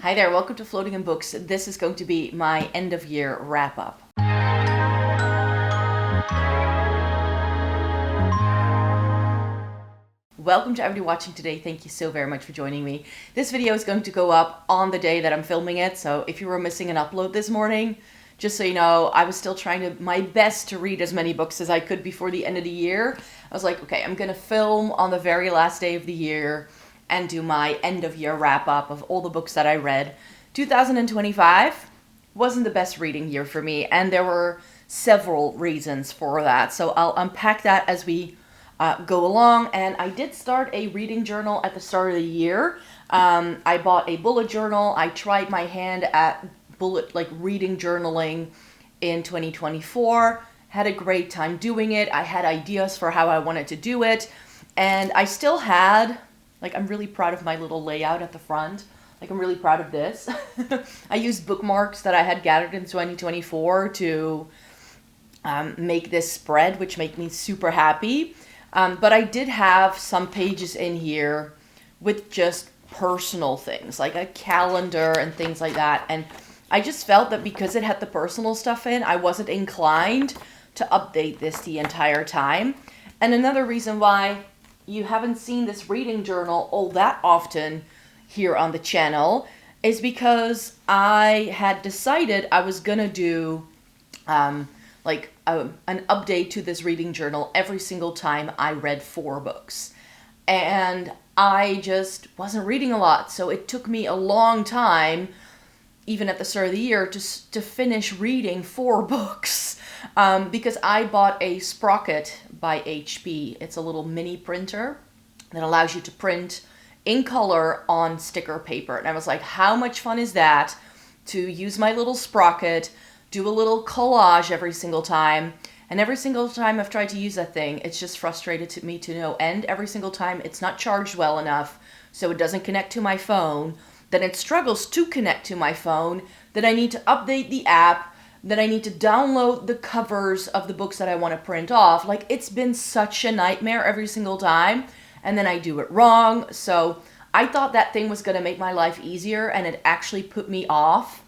Hi there, welcome to Floating in Books. This is going to be my end of year wrap up. Welcome to everybody watching today. Thank you so very much for joining me. This video is going to go up on the day that I'm filming it, so if you were missing an upload this morning, just so you know, I was still trying my best to read as many books as I could before the end of the year. I was like, okay, I'm gonna film on the very last day of the year and do my end of year wrap up of all the books that I read. 2025 wasn't the best reading year for me, and there were several reasons for that. So I'll unpack that as we go along. And I did start a reading journal at the start of the year. I bought a bullet journal. I tried my hand at reading journaling in 2024. Had a great time doing it. I had ideas for how I wanted to do it, and I still had, I'm really proud of my little layout at the front. I'm really proud of this. I used bookmarks that I had gathered in 2024 to make this spread, which made me super happy. But I did have some pages in here with just personal things, like a calendar and things like that. And I just felt that because it had the personal stuff in, I wasn't inclined to update this the entire time. And another reason why you haven't seen this reading journal all that often here on the channel is because I had decided I was gonna do an update to this reading journal every single time I read 4 books. And I just wasn't reading a lot, so it took me a long time, even at the start of the year, to finish reading 4 books. Because I bought a Sprocket by HP. It's a little mini printer that allows you to print in color on sticker paper. And I was like, how much fun is that to use my little Sprocket, do a little collage every single time. And every single time I've tried to use that thing, it's just frustrated me to no end. Every single time it's not charged well enough, so it doesn't connect to my phone. Then it struggles to connect to my phone. Then I need to update the app. Then I need to download the covers of the books that I want to print off. It's been such a nightmare every single time. And then I do it wrong. So I thought that thing was going to make my life easier, and it actually put me off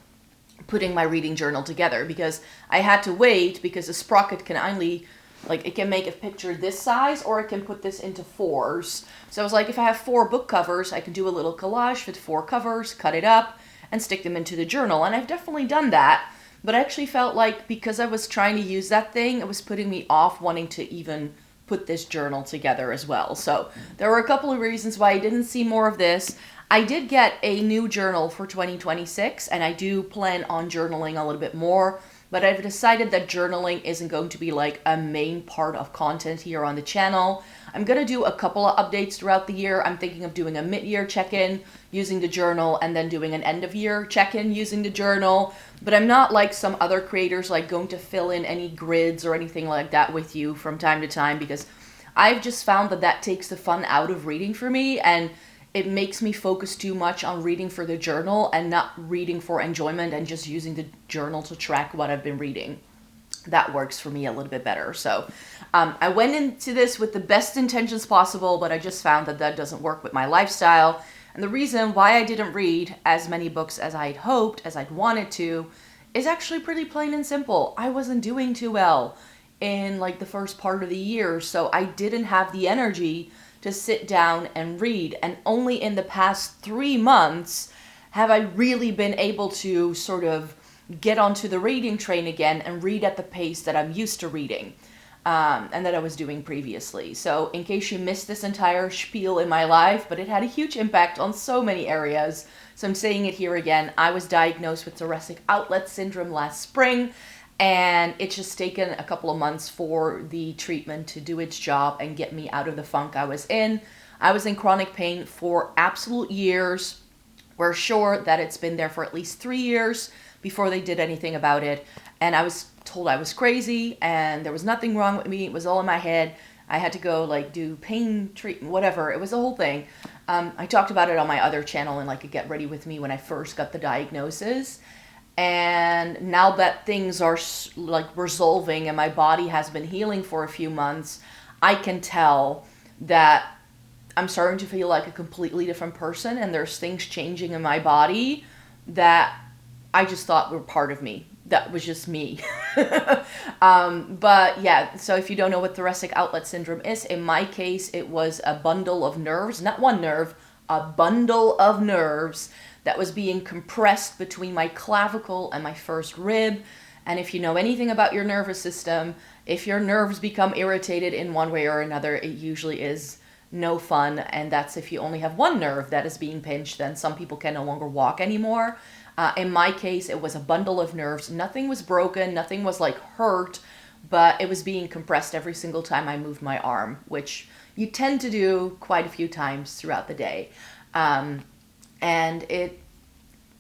putting my reading journal together because I had to wait, because the Sprocket can only, it can make a picture this size, or it can put this into 4s. So I was like, if I have 4 book covers, I can do a little collage with 4 covers, cut it up, and stick them into the journal. And I've definitely done that. But I actually felt like because I was trying to use that thing, it was putting me off wanting to even put this journal together as well. So there were a couple of reasons why I didn't see more of this. I did get a new journal for 2026, and I do plan on journaling a little bit more, but I've decided that journaling isn't going to be a main part of content here on the channel. I'm going to do a couple of updates throughout the year. I'm thinking of doing a mid-year check-in using the journal, and then doing an end-of-year check-in using the journal. But I'm not like some other creators, going to fill in any grids or anything like that with you from time to time, because I've just found that takes the fun out of reading for me, and it makes me focus too much on reading for the journal and not reading for enjoyment and just using the journal to track what I've been reading. That works for me a little bit better. So I went into this with the best intentions possible, but I just found that doesn't work with my lifestyle. And the reason why I didn't read as many books as I'd hoped, as I'd wanted to, is actually pretty plain and simple. I wasn't doing too well in the first part of the year, so I didn't have the energy to sit down and read. And only in the past 3 months have I really been able to sort of get onto the reading train again and read at the pace that I'm used to reading, and that I was doing previously. So in case you missed this entire spiel in my life, but it had a huge impact on so many areas, so I'm saying it here again. I was diagnosed with thoracic outlet syndrome last spring, and it's just taken a couple of months for the treatment to do its job and get me out of the funk I was in. I was in chronic pain for absolute years. We're sure that it's been there for at least 3 years before they did anything about it. And I was told I was crazy and there was nothing wrong with me. It was all in my head. I had to go do pain treatment, whatever. It was the whole thing. I talked about it on my other channel in a Get Ready With Me when I first got the diagnosis. And now that things are resolving and my body has been healing for a few months, I can tell that I'm starting to feel like a completely different person, and there's things changing in my body that I just thought were part of me. That was just me. But yeah, so if you don't know what thoracic outlet syndrome is, in my case, it was a bundle of nerves, not one nerve, a bundle of nerves that was being compressed between my clavicle and my first rib. And if you know anything about your nervous system, if your nerves become irritated in one way or another, it usually is no fun. And that's if you only have one nerve that is being pinched, then some people can no longer walk anymore. In my case, it was a bundle of nerves. Nothing was broken, nothing was like hurt, but it was being compressed every single time I moved my arm, which you tend to do quite a few times throughout the day. And it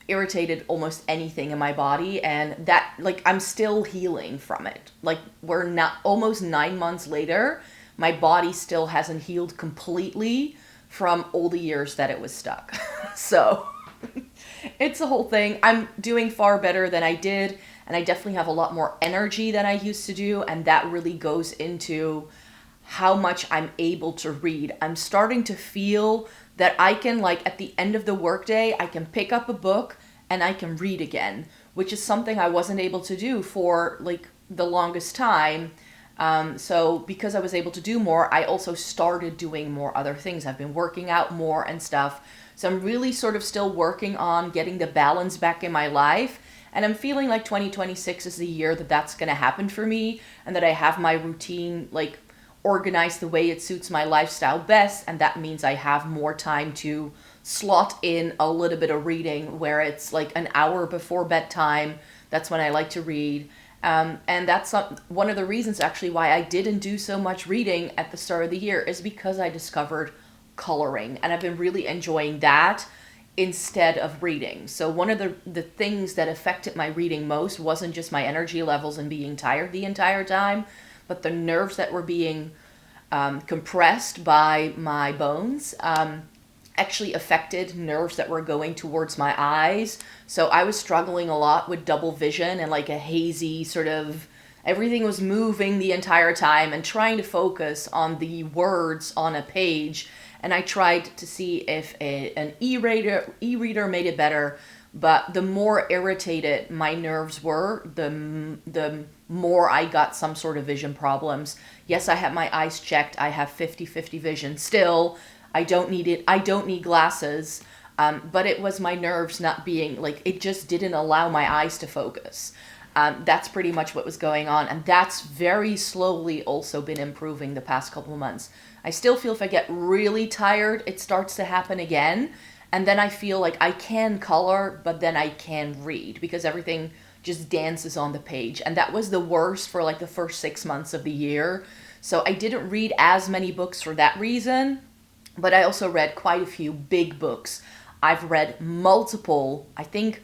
irritated almost anything in my body, and that, like, I'm still healing from it. Like, we're not almost 9 months later, my body still hasn't healed completely from all the years that it was stuck. So it's a whole thing. I'm doing far better than I did, and I definitely have a lot more energy than I used to do, and that really goes into how much I'm able to read. I'm starting to feel that I can, like, at the end of the workday, I can pick up a book and I can read again, which is something I wasn't able to do for, like, the longest time. So because I was able to do more, I also started doing more other things. I've been working out more and stuff. So I'm really sort of still working on getting the balance back in my life. And I'm feeling like 2026 is the year that that's going to happen for me, and that I have my routine, like, organized the way it suits my lifestyle best. And that means I have more time to slot in a little bit of reading, where it's like an hour before bedtime. That's when I like to read. And that's one of the reasons actually why I didn't do so much reading at the start of the year, is because I discovered coloring, and I've been really enjoying that instead of reading. So one of the things that affected my reading most wasn't just my energy levels and being tired the entire time, but the nerves that were being compressed by my bones actually affected nerves that were going towards my eyes. So I was struggling a lot with double vision and like a hazy sort of, everything was moving the entire time, and trying to focus on the words on a page. And I tried to see if an e-reader made it better, but the more irritated my nerves were, the more I got some sort of vision problems. Yes, I had my eyes checked. I have 50-50 vision still. I don't need it. I don't need glasses. But it was my nerves not being, like, it just didn't allow my eyes to focus. That's pretty much what was going on. And that's very slowly also been improving the past couple of months. I still feel if I get really tired, it starts to happen again. And then I feel like I can color, but then I can read, because everything just dances on the page. And that was the worst for like the first 6 months of the year. So I didn't read as many books for that reason, but I also read quite a few big books. I've read multiple, I think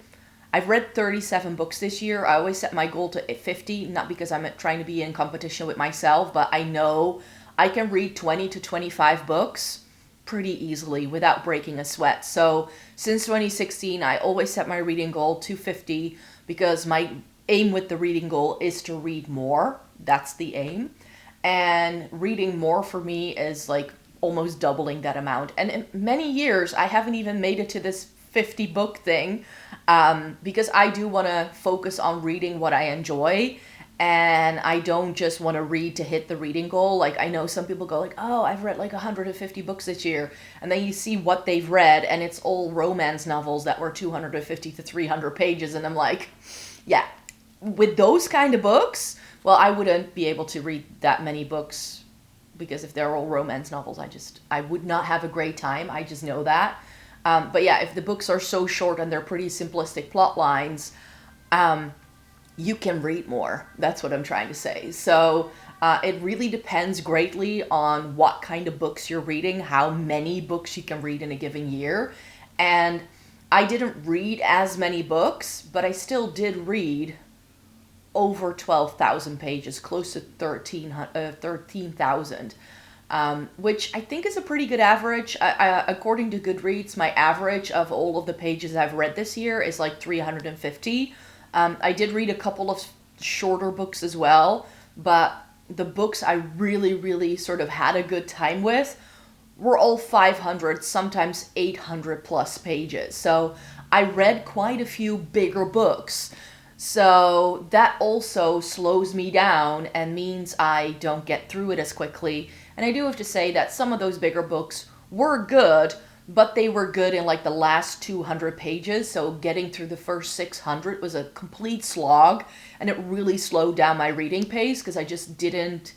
I've read 37 books this year. I always set my goal to 50, not because I'm trying to be in competition with myself, but I know I can read 20 to 25 books pretty easily without breaking a sweat. So since 2016, I always set my reading goal to 50, because my aim with the reading goal is to read more. That's the aim. And reading more for me is like almost doubling that amount. And in many years, I haven't even made it to this 50 book thing, because I do want to focus on reading what I enjoy. And I don't just want to read to hit the reading goal. Like, I know some people go like, oh, I've read like 150 books this year. And then you see what they've read, and it's all romance novels that were 250 to 300 pages. And I'm like, yeah, with those kind of books, well, I wouldn't be able to read that many books, because if they're all romance novels, I would not have a great time. I just know that. But yeah, if the books are so short and they're pretty simplistic plot lines, you can read more. That's what I'm trying to say. So it really depends greatly on what kind of books you're reading, how many books you can read in a given year. And I didn't read as many books, but I still did read over 12,000 pages, close to 13,000, which I think is a pretty good average. According to Goodreads, my average of all of the pages I've read this year is like 350. I did read a couple of shorter books as well, but the books I really, really sort of had a good time with were all 500, sometimes 800 plus pages. So I read quite a few bigger books. So that also slows me down and means I don't get through it as quickly. And I do have to say that some of those bigger books were good, but they were good in like the last 200 pages. So getting through the first 600 was a complete slog, and it really slowed down my reading pace because I just didn't.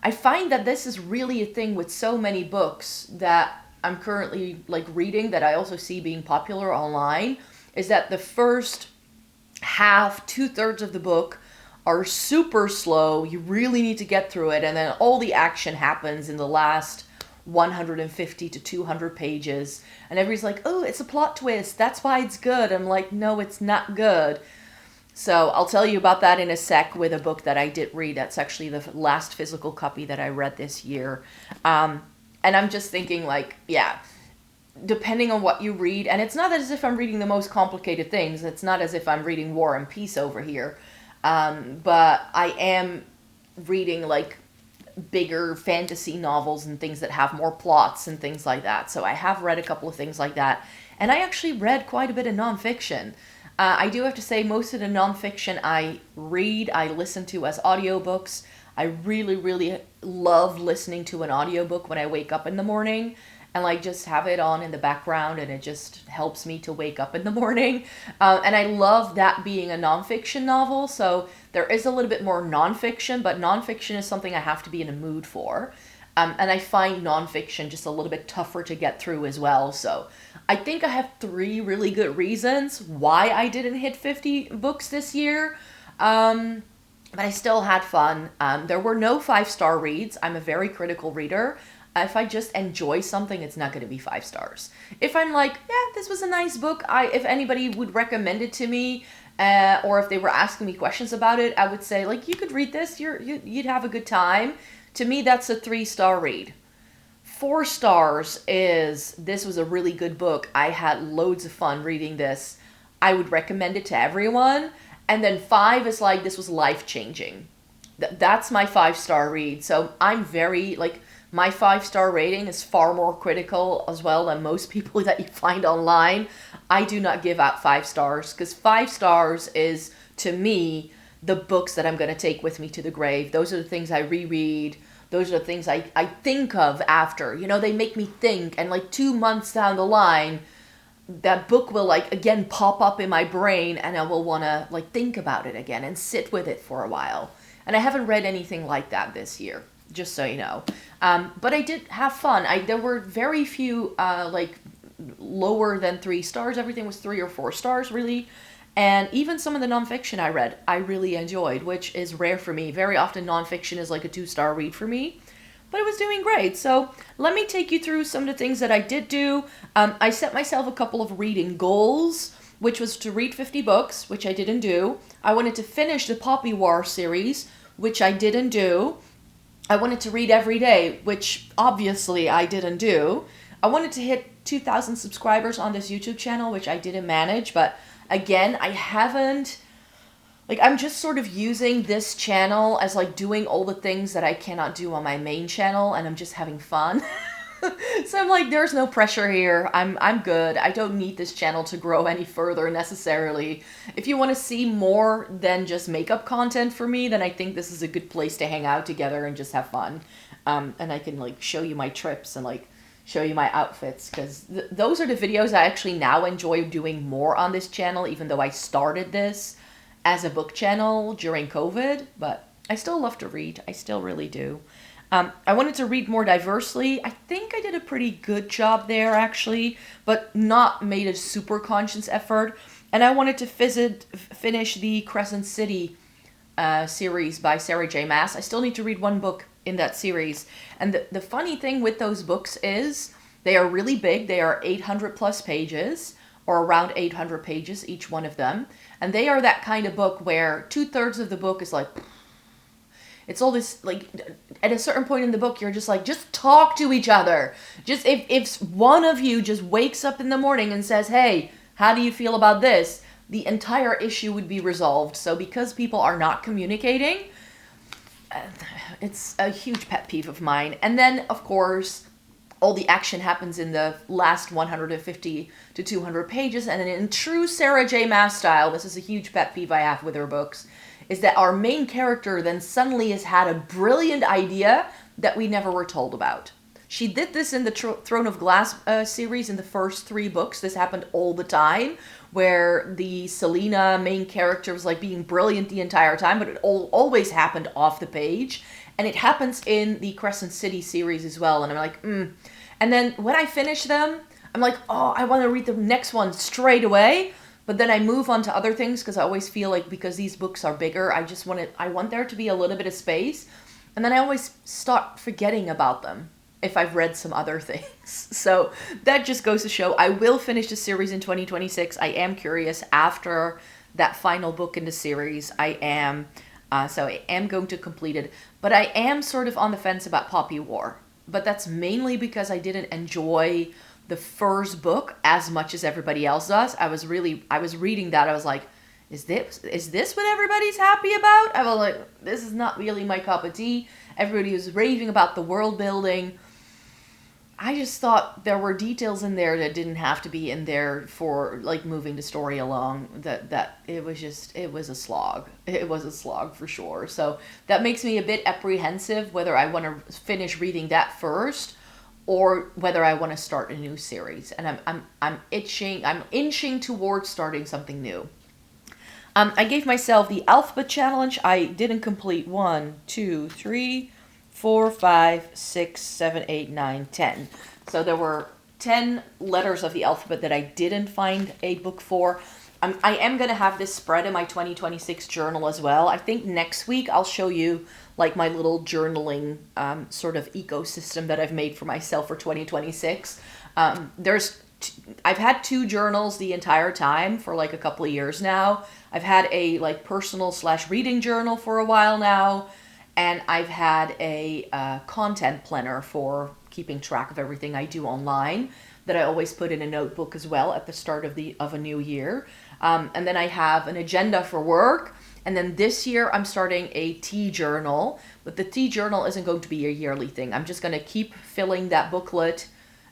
I find that this is really a thing with so many books that I'm currently like reading that I also see being popular online, is that the first half, 2/3 of the book are super slow. You really need to get through it. And then all the action happens in the last 150 to 200 pages. And everybody's like, oh, it's a plot twist. That's why it's good. I'm like, no, it's not good. So I'll tell you about that in a sec with a book that I did read. That's actually the last physical copy that I read this year. And I'm just thinking like, yeah, depending on what you read, and it's not as if I'm reading the most complicated things. It's not as if I'm reading War and Peace over here. But I am reading like bigger fantasy novels and things that have more plots and things like that. So I have read a couple of things like that. And I actually read quite a bit of nonfiction. I do have to say most of the nonfiction I read, I listen to as audiobooks. I really, really love listening to an audiobook when I wake up in the morning. And like just have it on in the background, and it just helps me to wake up in the morning. And I love that being a nonfiction novel. So there is a little bit more nonfiction, but nonfiction is something I have to be in a mood for. And I find nonfiction just a little bit tougher to get through as well. So I think I have 3 really good reasons why I didn't hit 50 books this year. But I still had fun. There were no 5-star reads. I'm a very critical reader. If I just enjoy something, it's not going to be 5 stars. If I'm like, yeah, this was a nice book, if anybody would recommend it to me, or if they were asking me questions about it, I would say, like, you could read this, you'd have a good time. To me, that's a 3-star read. 4 stars is, this was a really good book. I had loads of fun reading this. I would recommend it to everyone. And then 5 is like, this was life-changing. That's my 5-star read. So I'm very, like, my 5-star rating is far more critical as well than most people that you find online. I do not give out 5 stars because 5 stars is, to me, the books that I'm going to take with me to the grave. Those are the things I reread. Those are the things I think of after. You know, they make me think. And like 2 months down the line, that book will like again pop up in my brain, and I will want to like think about it again and sit with it for a while. And I haven't read anything like that this year, just so you know. But I did have fun. There were very few like lower than 3 stars. Everything was 3 or 4 stars really. And even some of the nonfiction I read, I really enjoyed, which is rare for me. Very often nonfiction is like a 2-star read for me. But it was doing great. So let me take you through some of the things that I did do. I set myself a couple of reading goals, which was to read 50 books, which I didn't do. I wanted to finish the Poppy War series, which I didn't do. I wanted to read every day, which obviously I didn't do. I wanted to hit 2,000 subscribers on this YouTube channel, which I didn't manage. But again, I haven't, like, I'm just sort of using this channel as like doing all the things that I cannot do on my main channel, and I'm just having fun. So I'm like, there's no pressure here. I'm good. I don't need this channel to grow any further necessarily. If you want to see more than just makeup content for me, then I think this is a good place to hang out together and just have fun. And I can like show you my trips and like show you my outfits, because those are the videos I actually now enjoy doing more on this channel, even though I started this as a book channel during COVID. But I still love to read. I still really do. I wanted to read more diversely. I think I did a pretty good job there, actually, but not made a super conscious effort. And I wanted to finish the Crescent City series by Sarah J. Maas. I still need to read 1 book in that series. And the funny thing with those books is they are really big. They are 800 plus pages, or around 800 pages, each one of them. And they are that kind of book where 2/3 of the book is like, it's all this, like, at a certain point in the book, you're just like, just talk to each other. Just, if one of you just wakes up in the morning and says, hey, how do you feel about this? The entire issue would be resolved. So because people are not communicating, it's a huge pet peeve of mine. And then, of course, all the action happens in the last 150 to 200 pages. And then in true Sarah J. Maas style, this is a huge pet peeve I have with her books, is that our main character then suddenly has had a brilliant idea that we never were told about. She did this in the Throne of Glass series in the first 3 books. This happened all the time, where the Selena main character was like being brilliant the entire time, but it always happened off the page. And it happens in the Crescent City series as well. And I'm like, And then when I finish them, I'm like, oh, I want to read the next one straight away. But then I move on to other things because I always feel like because these books are bigger, I want there to be a little bit of space. And then I always start forgetting about them if I've read some other things. So that just goes to show I will finish the series in 2026. I am curious after that final book in the series. I am going to complete it. But I am sort of on the fence about Poppy War. But that's mainly because I didn't enjoy the first book as much as everybody else does. I was reading that. I was like, is this what everybody's happy about? I was like, this is not really my cup of tea. Everybody was raving about the world building. I just thought there were details in there that didn't have to be in there for like moving the story along. That it was a slog. It was a slog for sure. So that makes me a bit apprehensive whether I want to finish reading that first or whether I want to start a new series. And I'm inching towards starting something new. I gave myself the alphabet challenge. I didn't complete 1, 2, 3, 4, 5, 6, 7, 8, 9, 10. So there were 10 letters of the alphabet that I didn't find a book for. I am going to have this spread in my 2026 journal as well. I think next week I'll show you like my little journaling sort of ecosystem that I've made for myself for 2026. I've had 2 journals the entire time for like a couple of years now. I've had a like personal / reading journal for a while now. And I've had a content planner for keeping track of everything I do online that I always put in a notebook as well at the start of a new year. And then I have an agenda for work. And then this year I'm starting a tea journal. But the tea journal isn't going to be a yearly thing. I'm just going to keep filling that booklet.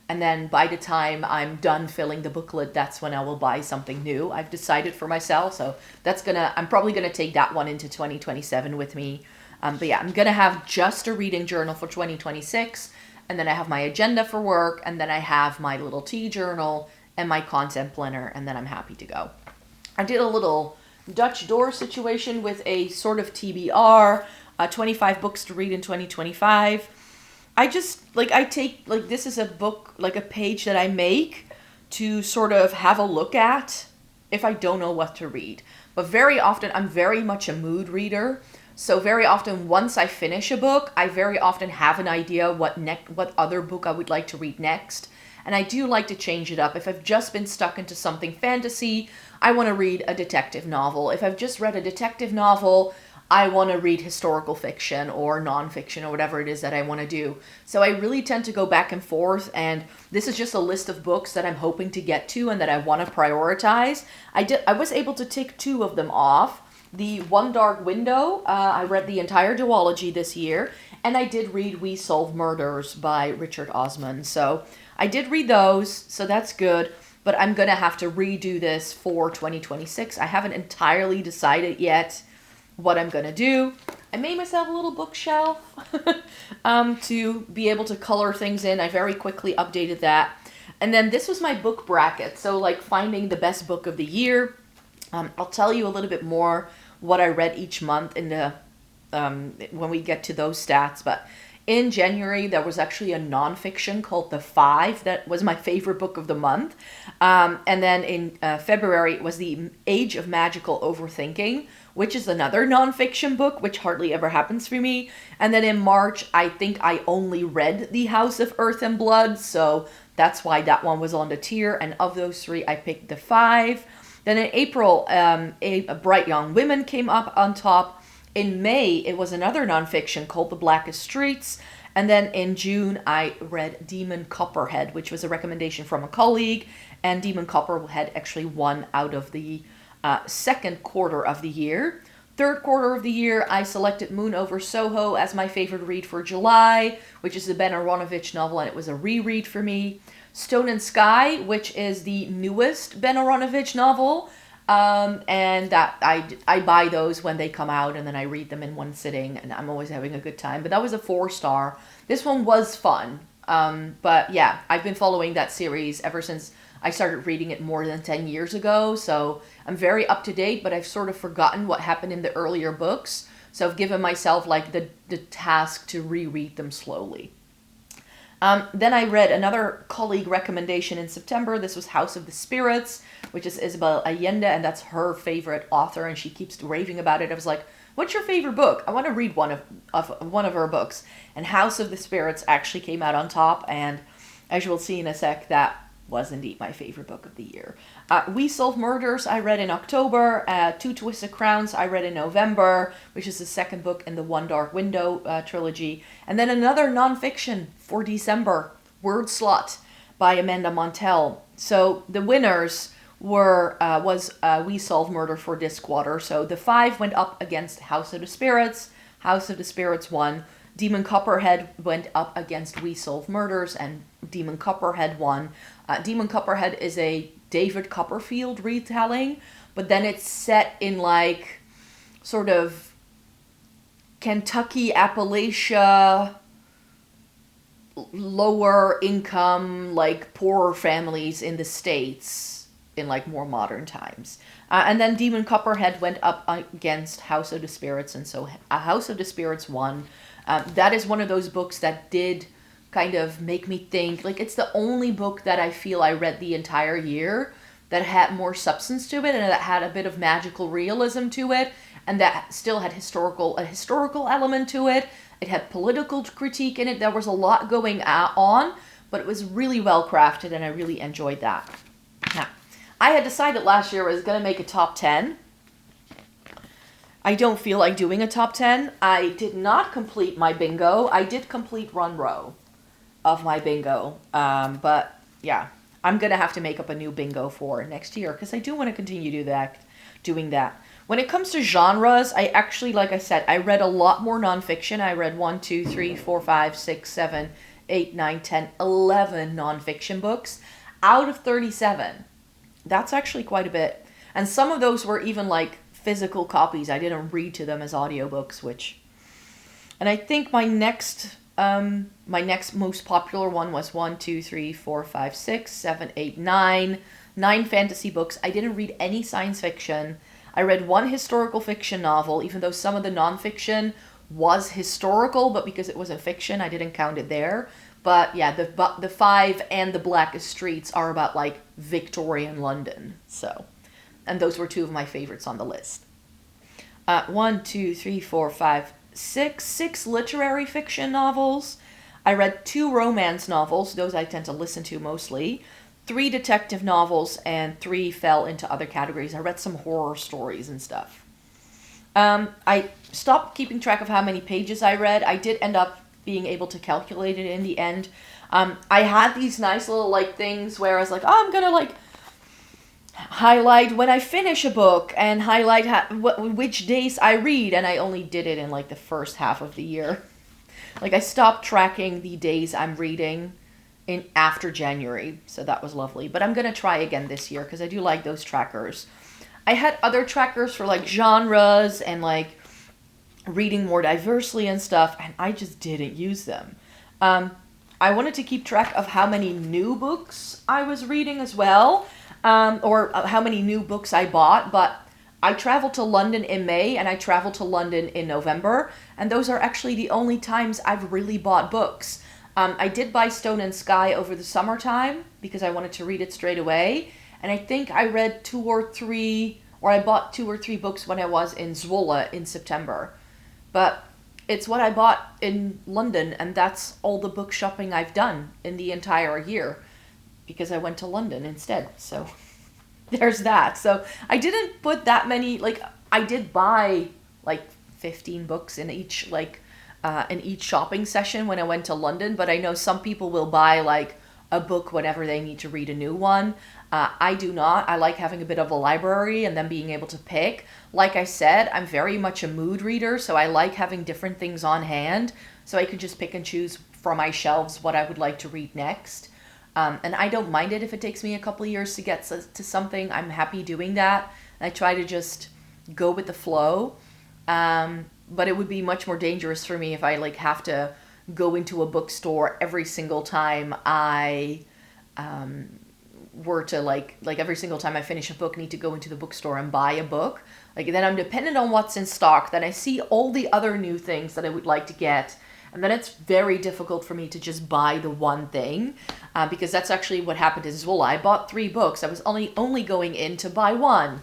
And then by the time I'm done filling the booklet, that's when I will buy something new. I've decided for myself. So I'm probably going to take that one into 2027 with me. But yeah, I'm going to have just a reading journal for 2026, and then I have my agenda for work, and then I have my little tea journal and my content planner, and then I'm happy to go. I did a little Dutch door situation with a sort of TBR, 25 books to read in 2025. This is a book, like a page that I make to sort of have a look at if I don't know what to read. But very often, I'm very much a mood reader. So very often, once I finish a book, I very often have an idea what other book I would like to read next. And I do like to change it up. If I've just been stuck into something fantasy, I want to read a detective novel. If I've just read a detective novel, I want to read historical fiction or nonfiction or whatever it is that I want to do. So I really tend to go back and forth. And this is just a list of books that I'm hoping to get to and that I want to prioritize. I was able to tick 2 of them off. The One Dark Window, I read the entire duology this year, and I did read We Solve Murders by Richard Osman. So I did read those, so that's good, but I'm going to have to redo this for 2026. I haven't entirely decided yet what I'm going to do. I made myself a little bookshelf to be able to color things in. I very quickly updated that. And then this was my book bracket, so like finding the best book of the year. I'll tell you a little bit more what I read each month in the when we get to those stats. But in January, there was actually a nonfiction called The Five that was my favorite book of the month. And then in February, it was The Age of Magical Overthinking, which is another nonfiction book, which hardly ever happens for me. And then in March, I think I only read The House of Earth and Blood, so that's why that one was on the tier. And of those 3, I picked The Five. Then in April, A Bright Young Women came up on top. In May, it was another nonfiction called The Blackest Streets. And then in June, I read Demon Copperhead, which was a recommendation from a colleague. And Demon Copperhead actually won out of the second quarter of the year. Third quarter of the year, I selected Moon Over Soho as my favorite read for July, which is the Ben Aronovich novel, and it was a reread for me. Stone and Sky, which is the newest Ben Aronovich novel, and that I buy those when they come out, and then I read them in one sitting, and I'm always having a good time. But that was a 4-star. This one was fun, but yeah, I've been following that series ever since I started reading it more than 10 years ago, so I'm very up to date, but I've sort of forgotten what happened in the earlier books, so I've given myself like the task to reread them slowly. Then I read another colleague recommendation in September. This was House of the Spirits, which is Isabel Allende, and that's her favorite author, and she keeps raving about it. I was like, what's your favorite book? I want to read one of her books. And House of the Spirits actually came out on top, and as you will see in a sec, that was indeed my favorite book of the year. We Solve Murders I read in October. Two Twisted Crowns I read in November, which is the second book in the One Dark Window trilogy. And then another nonfiction for December, Word Slut by Amanda Montell. So the winners was We Solve Murder for Disc Water. So the 5 went up against House of the Spirits. House of the Spirits won. Demon Copperhead went up against We Solve Murders, and Demon Copperhead won. Demon Copperhead is a David Copperfield retelling, but then it's set in like sort of Kentucky, Appalachia, lower income, like poorer families in the States in like more modern times. And then Demon Copperhead went up against House of the Spirits, and so House of the Spirits won. That is one of those books that did kind of make me think, like it's the only book that I feel I read the entire year that had more substance to it and that had a bit of magical realism to it and that still had a historical element to it. It had political critique in it. There was a lot going on, but it was really well crafted and I really enjoyed that. Now, I had decided last year I was going to make a top 10. I don't feel like doing a top 10. I did not complete my bingo. I did complete one row of my bingo. But yeah, I'm going to have to make up a new bingo for next year because I do want to continue doing that. When it comes to genres, I actually, like I said, I read a lot more nonfiction. I read 1, 2, 3, 4, 5, 6, 7, 8, 9, 10, 11 nonfiction books out of 37. That's actually quite a bit. And some of those were even like physical copies. I didn't read to them as audiobooks, and I think my next most popular one was 1, 2, 3, 4, 5, 6, 7, 8, 9 fantasy books. I didn't read any science fiction. I read one historical fiction novel, even though some of the nonfiction was historical, but because it wasn't fiction, I didn't count it there. But yeah, the 5 and the Blackest Streets are about like Victorian London. So, and those were 2 of my favorites on the list. 1, 2, 3, 4, 5, 6 literary fiction novels. I read 2 romance novels. Those I tend to listen to mostly. 3 detective novels, and 3 fell into other categories. I read some horror stories and stuff. I stopped keeping track of how many pages I read. I did end up being able to calculate it in the end. I had these nice little like things where I was like, oh, I'm gonna like highlight when I finish a book and highlight which days I read, and I only did it in like the first half of the year. Like I stopped tracking the days I'm reading in after January, so that was lovely. But I'm gonna try again this year because I do like those trackers. I had other trackers for like genres and like reading more diversely and stuff, and I just didn't use them. I wanted to keep track of how many new books I was reading as well, or how many new books I bought, but I traveled to London in May and I traveled to London in November, and those are actually the only times I've really bought books. I did buy Stone and Sky over the summertime because I wanted to read it straight away, and I think I read 2 or 3, or I bought 2 or 3 books when I was in Zwolle in September. But it's what I bought in London, and that's all the book shopping I've done in the entire year because I went to London instead. So there's that. So I didn't put that many, like I did buy like 15 books in each shopping session when I went to London, but I know some people will buy like a book whenever they need to read a new one. I do not. I like having a bit of a library and then being able to pick. Like I said, I'm very much a mood reader, so I like having different things on hand so I could just pick and choose from my shelves what I would like to read next. And I don't mind it if it takes me a couple of years to get to something. I'm happy doing that. I try to just go with the flow. But it would be much more dangerous for me if I like have to go into a bookstore every single time I were to like every single time I finish a book, need to go into the bookstore and buy a book. Like then I'm dependent on what's in stock. Then I see all the other new things that I would like to get. And then it's very difficult for me to just buy the one thing, because that's actually what happened as well. I bought 3 books. I was only going in to buy one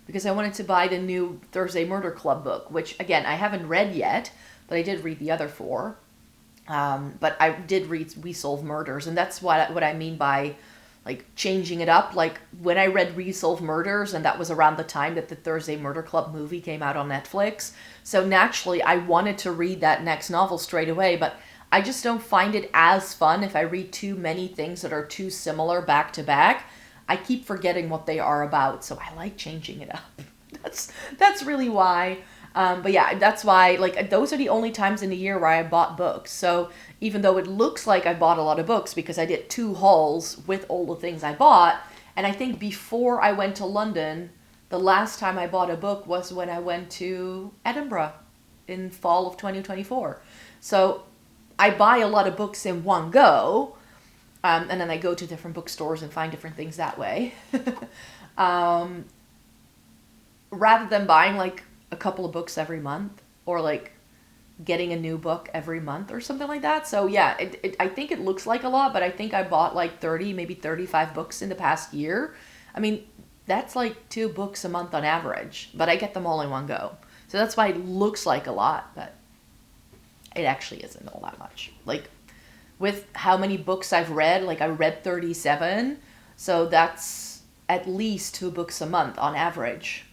because I wanted to buy the new Thursday Murder Club book, which again, I haven't read yet, but I did read the other 4. But I did read We Solve Murders, and that's what I mean by like changing it up. Like when I read We Solve Murders, and that was around the time that the Thursday Murder Club movie came out on Netflix. So naturally I wanted to read that next novel straight away, but I just don't find it as fun if I read too many things that are too similar back to back. I keep forgetting what they are about, so I like changing it up. That's really why. But yeah, that's why, like, those are the only times in the year where I bought books. So even though it looks like I bought a lot of books because I did 2 hauls with all the things I bought, and I think before I went to London, the last time I bought a book was when I went to Edinburgh in fall of 2024. So I buy a lot of books in one go, and then I go to different bookstores and find different things that way. Rather than buying like a couple of books every month, or like getting a new book every month or something like that. So yeah, I think it looks like a lot, but I think I bought like 30, maybe 35 books in the past year. I mean, that's like 2 books a month on average, but I get them all in one go. So that's why it looks like a lot, but it actually isn't all that much. Like with how many books I've read, like I read 37, so that's at least 2 books a month on average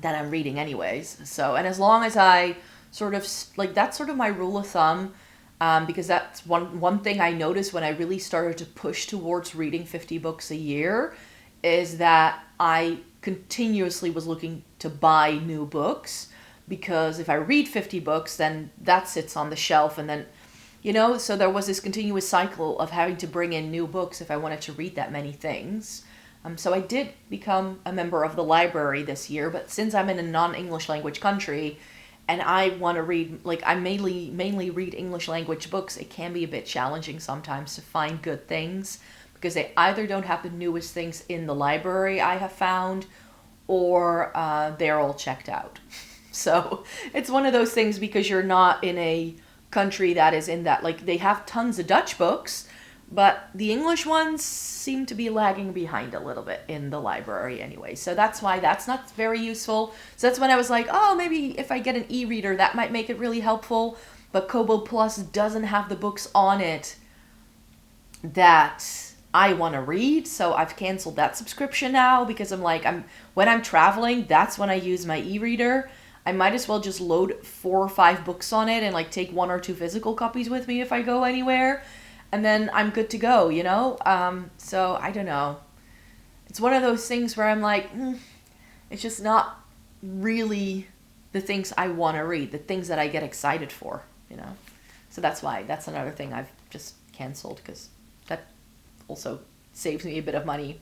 that I'm reading anyways. So, and as long as I sort of, like, that's sort of my rule of thumb, because that's one thing I noticed when I really started to push towards reading 50 books a year, is that I continuously was looking to buy new books, because if I read 50 books, then that sits on the shelf, and then, you know, so there was this continuous cycle of having to bring in new books if I wanted to read that many things. So I did become a member of the library this year, but since I'm in a non-English language country and I want to read, like I mainly read English language books, it can be a bit challenging sometimes to find good things because they either don't have the newest things in the library I have found, or they're all checked out. So it's one of those things, because you're not in a country that is in that, like they have tons of Dutch books, but the English ones seem to be lagging behind a little bit in the library anyway. So that's why that's not very useful. So that's when I was like, oh, maybe if I get an e-reader, that might make it really helpful. But Kobo Plus doesn't have the books on it that I want to read. So I've canceled that subscription now, because I'm like, when I'm traveling, that's when I use my e-reader. I might as well just load 4 or 5 books on it and like take 1 or 2 physical copies with me if I go anywhere. And then I'm good to go, you know? So I don't know. It's one of those things where I'm like, it's just not really the things I want to read, the things that I get excited for, you know? So that's why, that's another thing I've just canceled, because that also saves me a bit of money.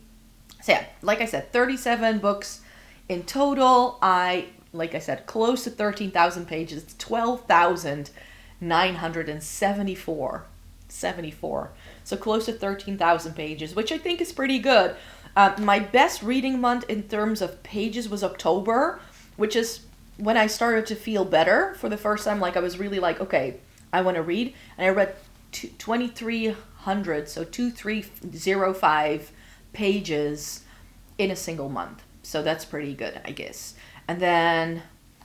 So yeah, like I said, 37 books in total. Like I said, close to 13,000 pages. It's 12,974. So close to 13,000 pages, which I think is pretty good. My best reading month in terms of pages was October, which is when I started to feel better for the first time. Like I was really like, okay, I want to read. And I read 2,300, so 2,305 pages in a single month. So that's pretty good, I guess. And then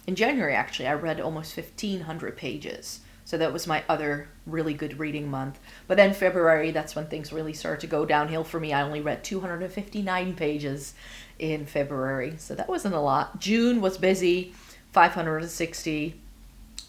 in January, actually, I read almost 1,500 pages. So that was my other really good reading month. But then February, that's when things really started to go downhill for me. I only read 259 pages in February. So that wasn't a lot. June was busy, 560.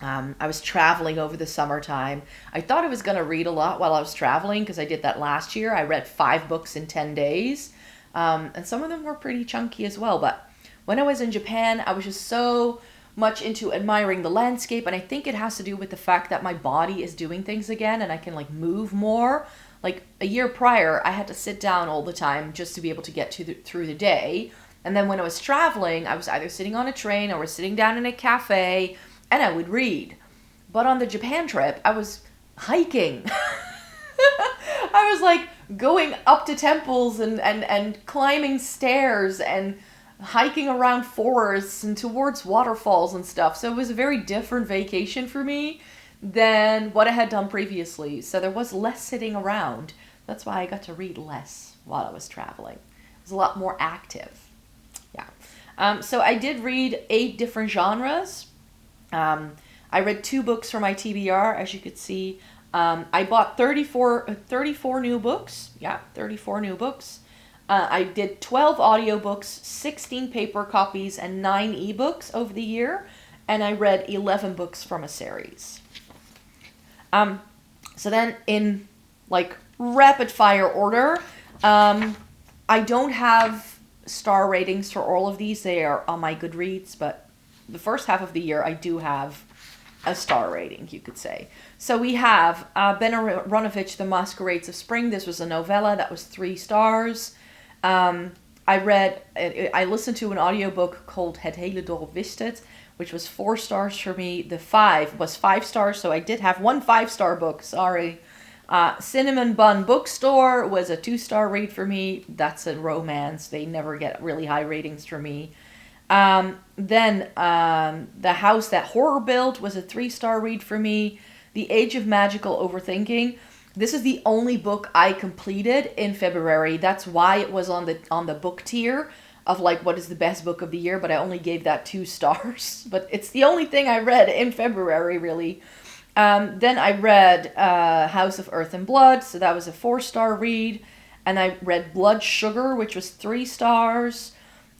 I was traveling over the summertime. I thought I was going to read a lot while I was traveling, because I did that last year. I read 5 books in 10 days. And some of them were pretty chunky as well. But when I was in Japan, I was just so much into admiring the landscape, and I think it has to do with the fact that my body is doing things again and I can like move more. Like a year prior, I had to sit down all the time just to be able to get through the day. And then when I was traveling, I was either sitting on a train or was sitting down in a cafe and I would read. But on the Japan trip, I was hiking. I was like going up to temples and climbing stairs and hiking around forests and towards waterfalls and stuff. So it was a very different vacation for me than what I had done previously. So there was less sitting around. That's why I got to read less while I was traveling. It was a lot more active. Yeah. So I did read 8 different genres. I read 2 books for my TBR, as you could see. I bought 34 new books. Yeah, 34 new books. I did 12 audiobooks, 16 paper copies, and 9 ebooks over the year. And I read 11 books from a series. So then in like rapid fire order, I don't have star ratings for all of these. They are on my Goodreads, but the first half of the year I do have a star rating, you could say. So we have Ben Aronovich, The Masquerades of Spring. This was a novella that was 3 stars. I listened to an audiobook called Het hele dorp wist het, which was 4 stars for me. The 5 was 5 stars, so I did have 1 5-star book, sorry. Cinnamon Bun Bookstore was a 2-star read for me. That's a romance. They never get really high ratings for me. Then The House That Horror Built was a 3-star read for me. The Age of Magical Overthinking. This is the only book I completed in February. That's why it was on the book tier of like what is the best book of the year, but I only gave that 2 stars. But it's the only thing I read in February, really. Then I read House of Earth and Blood, so that was a 4-star read. And I read Blood Sugar, which was 3 stars.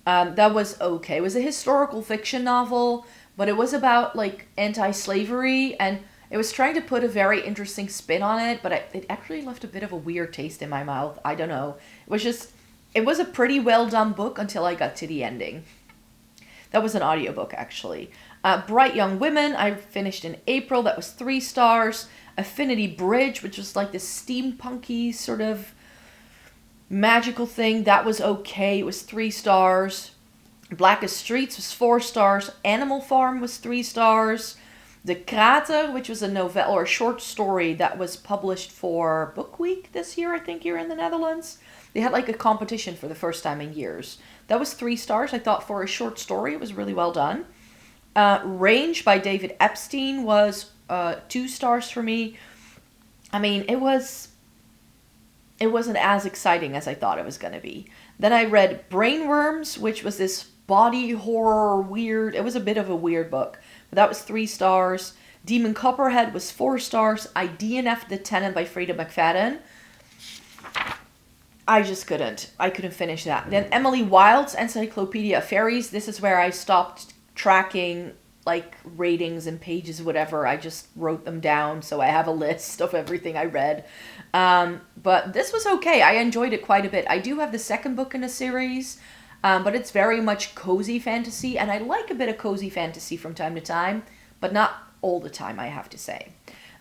That was okay. It was a historical fiction novel, but it was about like anti-slavery, and it was trying to put a very interesting spin on it, but it actually left a bit of a weird taste in my mouth. I don't know. It was a pretty well done book until I got to the ending. That was an audiobook, actually. Bright Young Women, I finished in April. That was 3 stars. Affinity Bridge, which was like this steampunky sort of magical thing. That was okay. It was 3 stars. Blackest Streets was 4 stars. Animal Farm was 3 stars. De Krater, which was a novella or a short story that was published for Book Week this year, I think, here in the Netherlands. They had like a competition for the first time in years. That was 3 stars. I thought for a short story, it was really well done. Range by David Epstein was 2 stars for me. I mean, it wasn't as exciting as I thought it was going to be. Then I read Brainworms, which was this body horror weird. It was a bit of a weird book. But that was 3 stars. Demon Copperhead was 4 stars. I DNF'd The Tenant by Frida McFadden. I just couldn't. I couldn't finish that. Then Emily Wilde's Encyclopedia of Fairies. This is where I stopped tracking like ratings and pages, whatever. I just wrote them down, so I have a list of everything I read. But this was okay. I enjoyed it quite a bit. I do have the second book in a series, but it's very much cozy fantasy, and I like a bit of cozy fantasy from time to time, but not all the time, I have to say.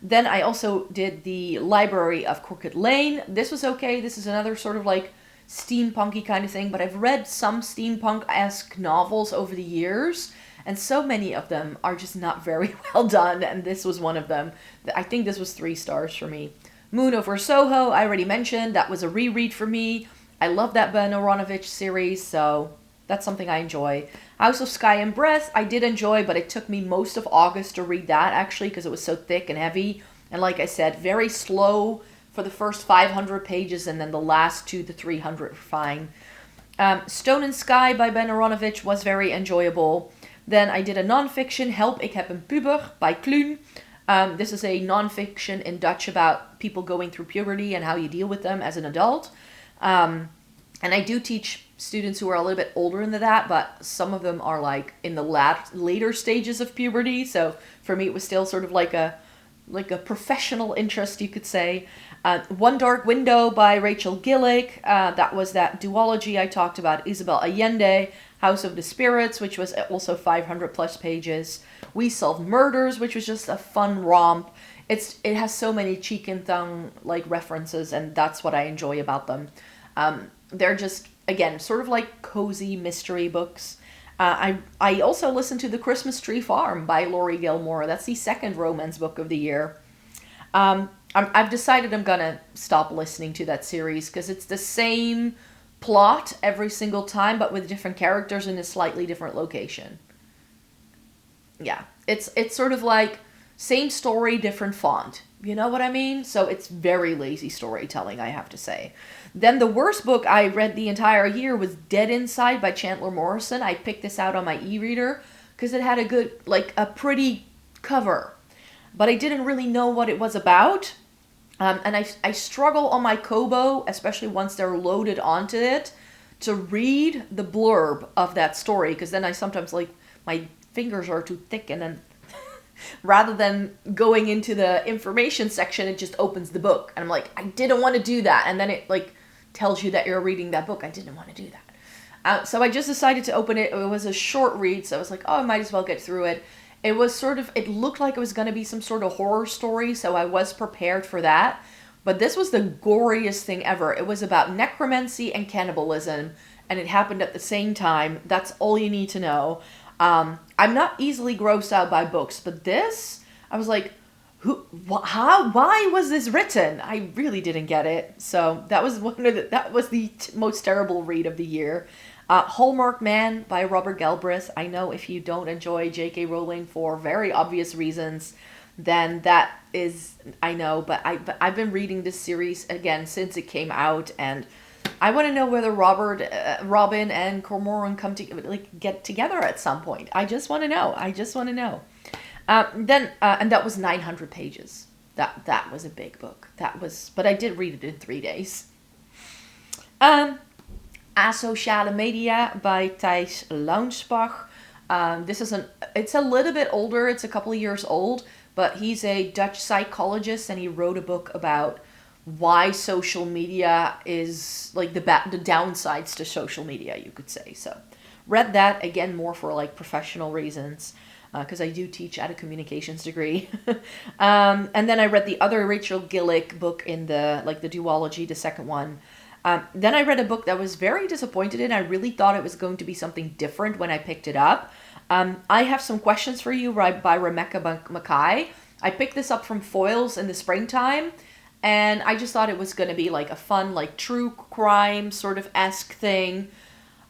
Then I also did the Library of Crooked Lane. This was okay. This is another sort of like steampunky kind of thing, but I've read some steampunk-esque novels over the years, and so many of them are just not very well done, and this was one of them. I think this was 3 stars for me. Moon Over Soho, I already mentioned. That was a reread for me. I love that Ben Aronovich series, so that's something I enjoy. House of Sky and Breath, I did enjoy, but it took me most of August to read that, actually, because it was so thick and heavy. And like I said, very slow for the first 500 pages, and then the last 200 to 300 were fine. Stone and Sky by Ben Aronovich was very enjoyable. Then I did a non-fiction, Help, ik heb een puber, by Kluun. This is a non-fiction in Dutch about people going through puberty and how you deal with them as an adult. And I do teach students who are a little bit older into that, but some of them are like in the later stages of puberty. So for me, it was still sort of like a like a professional interest, you could say. One Dark Window by Rachel Gillick. That was that duology I talked about. Isabel Allende, House of the Spirits, which was also 500 plus pages. We Solved Murders, which was just a fun romp. It has so many cheek and tongue like references, and that's what I enjoy about them. They're just, again, sort of like cozy mystery books. I also listened to The Christmas Tree Farm by Laurie Gilmore. That's the second romance book of the year. I've decided I'm gonna stop listening to that series because it's the same plot every single time, but with different characters in a slightly different location. Yeah, it's sort of like same story, different font. You know what I mean? So it's very lazy storytelling, I have to say. Then the worst book I read the entire year was Dead Inside by Chandler Morrison. I picked this out on my e-reader because it had a good, like a pretty cover. But I didn't really know what it was about. And I struggle on my Kobo, especially once they're loaded onto it, to read the blurb of that story. Because then I sometimes, like, my fingers are too thick, and then rather than going into the information section, it just opens the book. And I'm like, I didn't want to do that. And then it, like, tells you that you're reading that book. I didn't want to do that. So I just decided to open it. It was a short read, so I was like, oh, I might as well get through it. It was sort of, it looked like it was going to be some sort of horror story, so I was prepared for that. But this was the goriest thing ever. It was about necromancy and cannibalism, and it happened at the same time. That's all you need to know. I'm not easily grossed out by books, but this, I was like, why was this written? I really didn't get it. So that was the most terrible read of the year. Hallmark Man by Robert Galbraith. I know if you don't enjoy J.K. Rowling for very obvious reasons, then that is, I know, but I've been reading this series again since it came out, and I want to know whether Robin and Cormoran get together at some point. I just want to know. And that was 900 pages. That was a big book. But I did read it in 3 days. Asociale Media by Thijs Launsbach. It's a little bit older. It's a couple of years old, but he's a Dutch psychologist, and he wrote a book about why social media is like the downsides to social media, you could say. So read that, again, more for like professional reasons, because I do teach at a communications degree. And then I read the other Rachel Gillick book in the duology, the second one. Then I read a book that I was very disappointed in. I really thought it was going to be something different when I picked it up. I have some questions for you by Rebecca Mackay. I picked this up from Foyles in the springtime, and I just thought it was going to be like a fun, like true crime sort of esque thing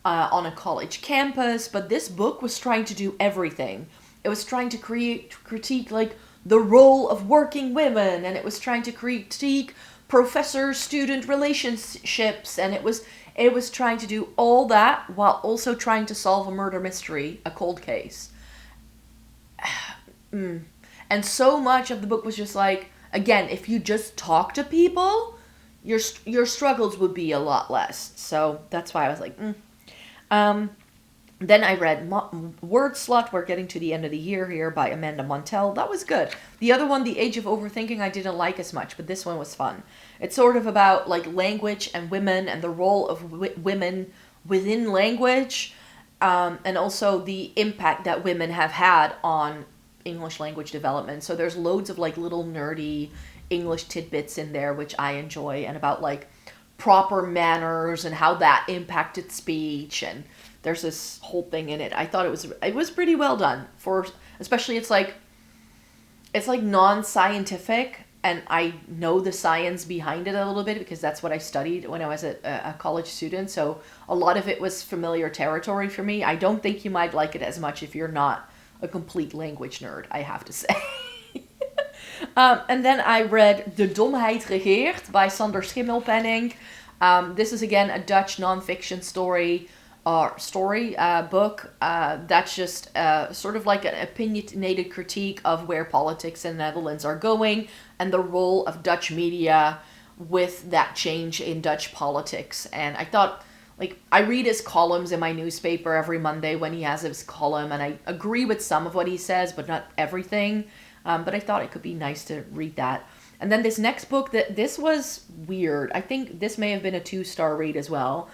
on a college campus. But this book was trying to do everything. It was trying to critique like the role of working women, and it was trying to critique professor-student relationships, and it was trying to do all that while also trying to solve a murder mystery, a cold case. And so much of the book was just like, again, if you just talk to people, your struggles would be a lot less. So that's why I was like, Then I read Word Slut. We're getting to the end of the year here by Amanda Montell. That was good. The other one, The Age of Overthinking, I didn't like as much, but this one was fun. It's sort of about like language and women and the role of women within language, and also the impact that women have had on English language development. So there's loads of like little nerdy English tidbits in there, which I enjoy, and about like proper manners and how that impacted speech, and there's this whole thing in it. I thought it was pretty well done, for especially it's like non-scientific, and I know the science behind it a little bit because that's what I studied when I was a college student. So a lot of it was familiar territory for me. I don't think you might like it as much if you're not a complete language nerd, I have to say. And then I read De Domheid Regeert by Sander Schimmelpenninck. This is again a Dutch non-fiction book that's just sort of like an opinionated critique of where politics in the Netherlands are going and the role of Dutch media with that change in Dutch politics. And I thought, like, I read his columns in my newspaper every Monday when he has his column, and I agree with some of what he says, but not everything. But I thought it could be nice to read that. And then this next book, this was weird. I think this may have been a 2-star read as well.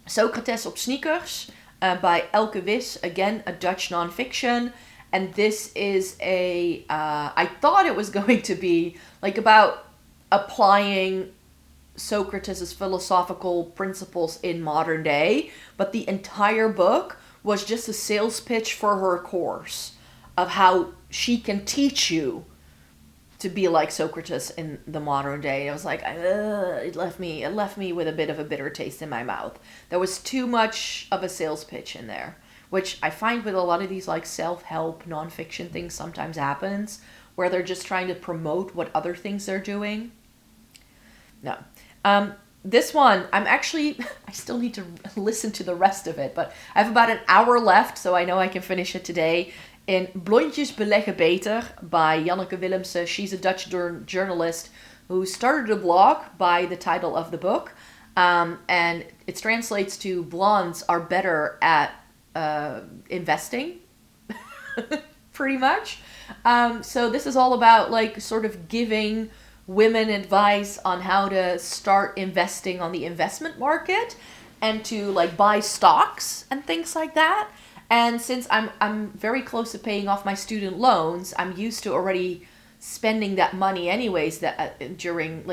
Socrates op Sneakers by Elke Wiss. Again, a Dutch nonfiction. And this is I thought it was going to be like about applying Socrates' philosophical principles in modern day. But the entire book was just a sales pitch for her course of how she can teach you to be like Socrates in the modern day. And I was like, it left me with a bit of a bitter taste in my mouth. There was too much of a sales pitch in there, which I find with a lot of these like self-help nonfiction things sometimes happens, where they're just trying to promote what other things they're doing. No. This one, I still need to listen to the rest of it, but I have about an hour left, so I know I can finish it today. In Blondjes beleggen beter by Janneke Willemsen. She's a Dutch journalist who started a blog by the title of the book. And it translates to blondes are better at investing, pretty much. So this is all about like sort of giving women advice on how to start investing on the investment market and to like buy stocks and things like that. And since I'm very close to paying off my student loans, I'm used to already spending that money anyways. During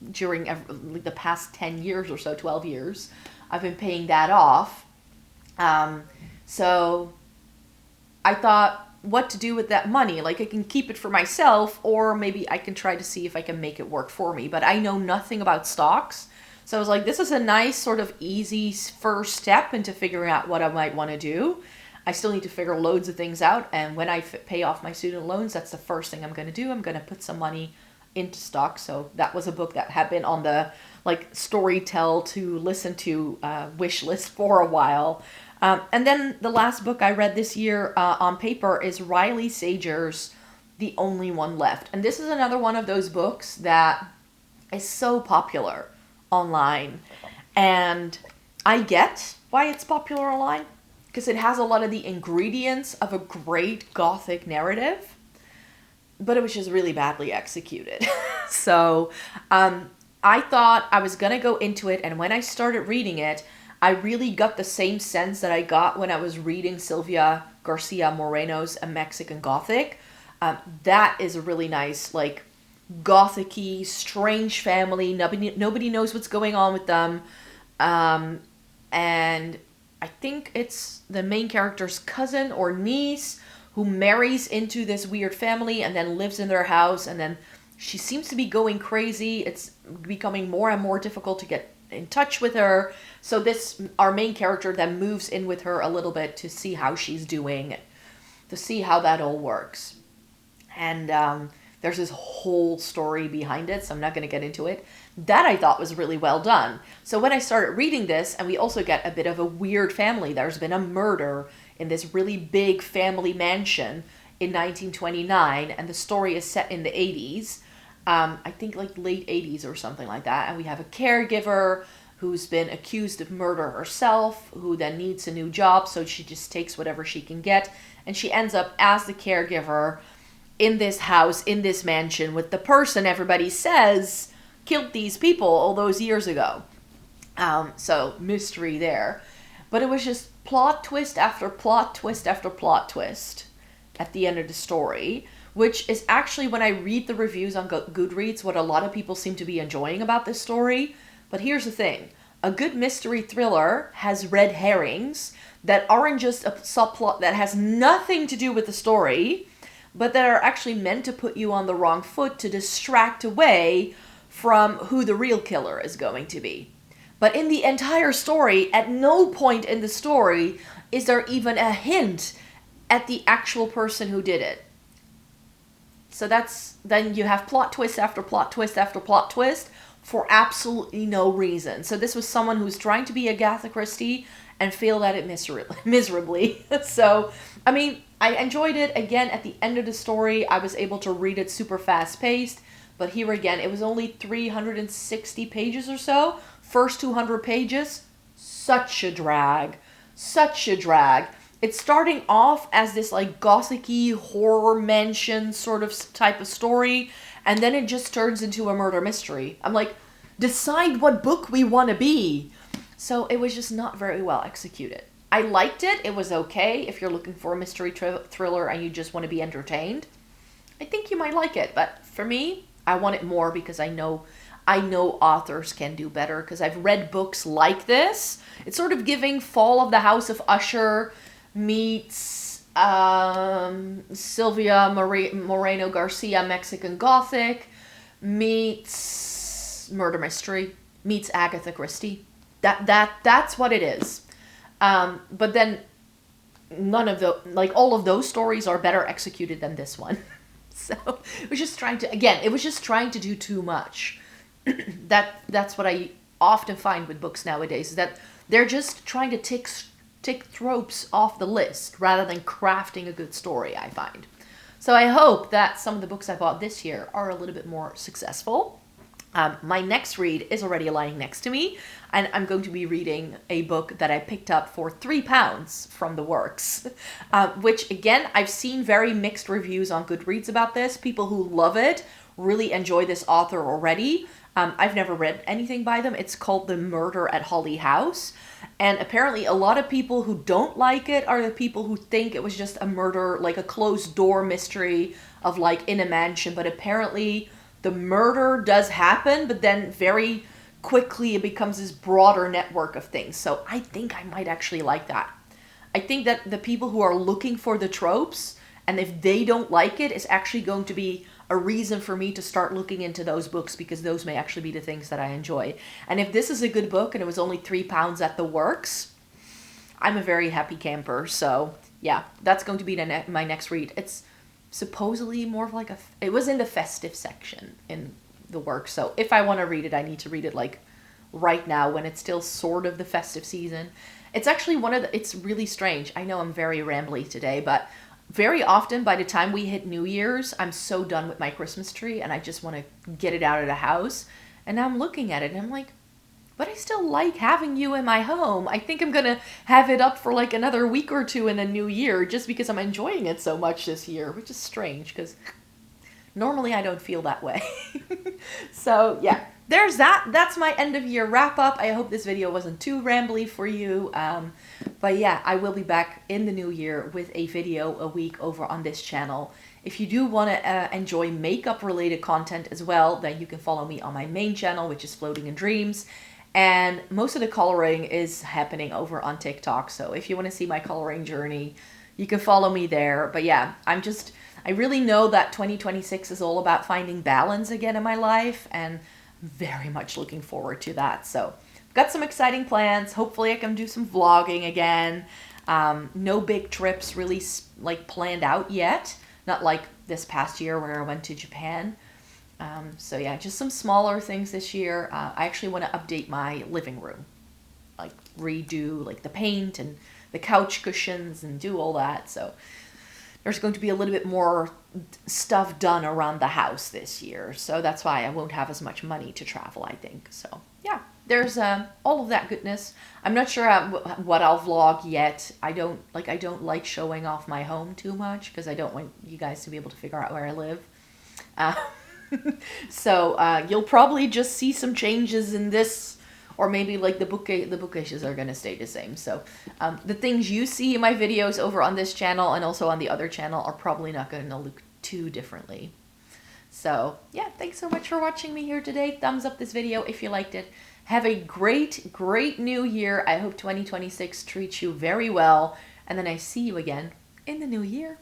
the past 10 years or so, 12 years, I've been paying that off. So I thought, what to do with that money? Like I can keep it for myself, or maybe I can try to see if I can make it work for me. But I know nothing about stocks. So I was like, this is a nice sort of easy first step into figuring out what I might want to do. I still need to figure loads of things out. And when I pay off my student loans, that's the first thing I'm going to do. I'm going to put some money into stocks. So that was a book that had been on the like Storytel to listen to wish list for a while. And then the last book I read this year on paper is Riley Sager's The Only One Left. And this is another one of those books that is so popular online, and I get why it's popular online because it has a lot of the ingredients of a great gothic narrative, but it was just really badly executed. So I thought I was gonna go into it, and when I started reading it, I really got the same sense that I got when I was reading Sylvia Garcia Moreno's A Mexican Gothic. That is a really nice like gothic-y, strange family. Nobody knows what's going on with them. And I think it's the main character's cousin or niece who marries into this weird family and then lives in their house. And then she seems to be going crazy. It's becoming more and more difficult to get in touch with her. So our main character then moves in with her a little bit to see how she's doing, to see how that all works. And there's this whole story behind it, so I'm not going to get into it. That I thought was really well done. So when I started reading this, and we also get a bit of a weird family. There's been a murder in this really big family mansion in 1929, and the story is set in the 80s. I think like late 80s or something like that. And we have a caregiver who's been accused of murder herself, who then needs a new job, so she just takes whatever she can get. And she ends up as the caregiver in this house, in this mansion, with the person everybody says killed these people all those years ago. So mystery there. But it was just plot twist after plot twist after plot twist at the end of the story, which is actually, when I read the reviews on Goodreads, what a lot of people seem to be enjoying about this story. But here's the thing. A good mystery thriller has red herrings that aren't just a subplot that has nothing to do with the story, but that are actually meant to put you on the wrong foot to distract away from who the real killer is going to be. But in the entire story, at no point in the story is there even a hint at the actual person who did it. So then you have plot twist after plot twist after plot twist for absolutely no reason. So this was someone who's trying to be Agatha Christie and failed at it miserably. So, I mean, I enjoyed it. Again, at the end of the story, I was able to read it super fast-paced. But here again, it was only 360 pages or so. First 200 pages, such a drag. Such a drag. it's starting off as this like gothic-y horror mansion sort of type of story, and then it just turns into a murder mystery. I'm like, decide what book we want to be. So it was just not very well executed. I liked it. It was okay if you're looking for a mystery thriller and you just want to be entertained. I think you might like it, but for me, I want it more because I know authors can do better, because I've read books like this. It's sort of giving Fall of the House of Usher meets Sylvia Moreno Garcia Mexican Gothic meets murder mystery meets Agatha Christie. That's what it is. But then none of all of those stories are better executed than this one. So it was just trying to do too much. That's what I often find with books nowadays, is that they're just trying to tick tropes off the list rather than crafting a good story, I find. So I hope that some of the books I bought this year are a little bit more successful. My next read is already lying next to me, and I'm going to be reading a book that I picked up for £3 from the works, which again, I've seen very mixed reviews on Goodreads about this. People who love it really enjoy this author already. I've never read anything by them. It's called The Murder at Holly House. And apparently a lot of people who don't like it are the people who think it was just a murder, like a closed door mystery of like in a mansion. But apparently the murder does happen, but then very quickly it becomes this broader network of things. So I think I might actually like that. I think that the people who are looking for the tropes, and if they don't like it, is actually going to be a reason for me to start looking into those books, because those may actually be the things that I enjoy. And if this is a good book and it was only £3 at the works, I'm a very happy camper. So yeah, that's going to be my next read. It's supposedly more of like it was in the festive section in the works. So if I want to read it, I need to read it like right now when it's still sort of the festive season. It's actually it's really strange. I know I'm very rambly today, but very often by the time we hit New Year's, I'm so done with my Christmas tree and I just want to get it out of the house. And now I'm looking at it and I'm like, but I still like having you in my home. I think I'm going to have it up for like another week or two in the new year, just because I'm enjoying it so much this year, which is strange because normally I don't feel that way. So yeah, there's that. That's my end of year wrap up. I hope this video wasn't too rambly for you. But yeah, I will be back in the new year with a video a week over on this channel. If you do want to enjoy makeup related content as well, then you can follow me on my main channel, which is Floating in Dreams. And most of the coloring is happening over on TikTok. So if you want to see my coloring journey, you can follow me there. But yeah, I really know that 2026 is all about finding balance again in my life, and very much looking forward to that. So I've got some exciting plans. Hopefully I can do some vlogging again. No big trips really like planned out yet. Not like this past year where I went to Japan. So yeah, just some smaller things this year. I actually want to update my living room, like redo like the paint and the couch cushions and do all that. So there's going to be a little bit more stuff done around the house this year. So that's why I won't have as much money to travel, I think. So yeah, there's all of that goodness. I'm not sure what I'll vlog yet. I don't like showing off my home too much because I don't want you guys to be able to figure out where I live. So you'll probably just see some changes in this, or maybe like the bookcases are going to stay the same. So the things you see in my videos over on this channel and also on the other channel are probably not going to look too differently. So yeah, thanks so much for watching me here today. Thumbs up this video if you liked it. Have a great new year. I hope 2026 treats you very well. And then I see you again in the new year.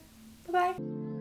Bye-bye.